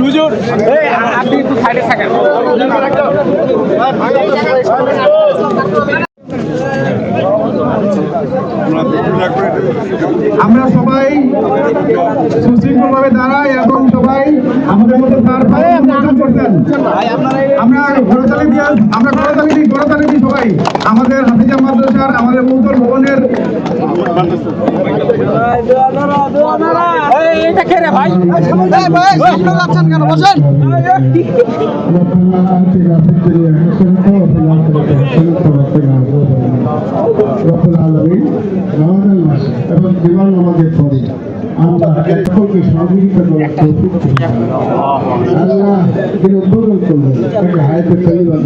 হুজুর আপনি একটু সাইডে থাকেন। আমরা সবাই সুশৃঙ্খলভাবে দাঁড়াই এবং সবাই আমাদের মধ্যে করতেন। আমরা করতালি দিই সবাই আমাদের হাফিজা মাদ্রাসার আমাদের মূল ভবনের এবং বিমান আমাদের পরে আমরা সকলকে সহযোগিতা করার আল্লাহ তিনি উদ্বোধন করলেন তাকে হায়াতে পরিবার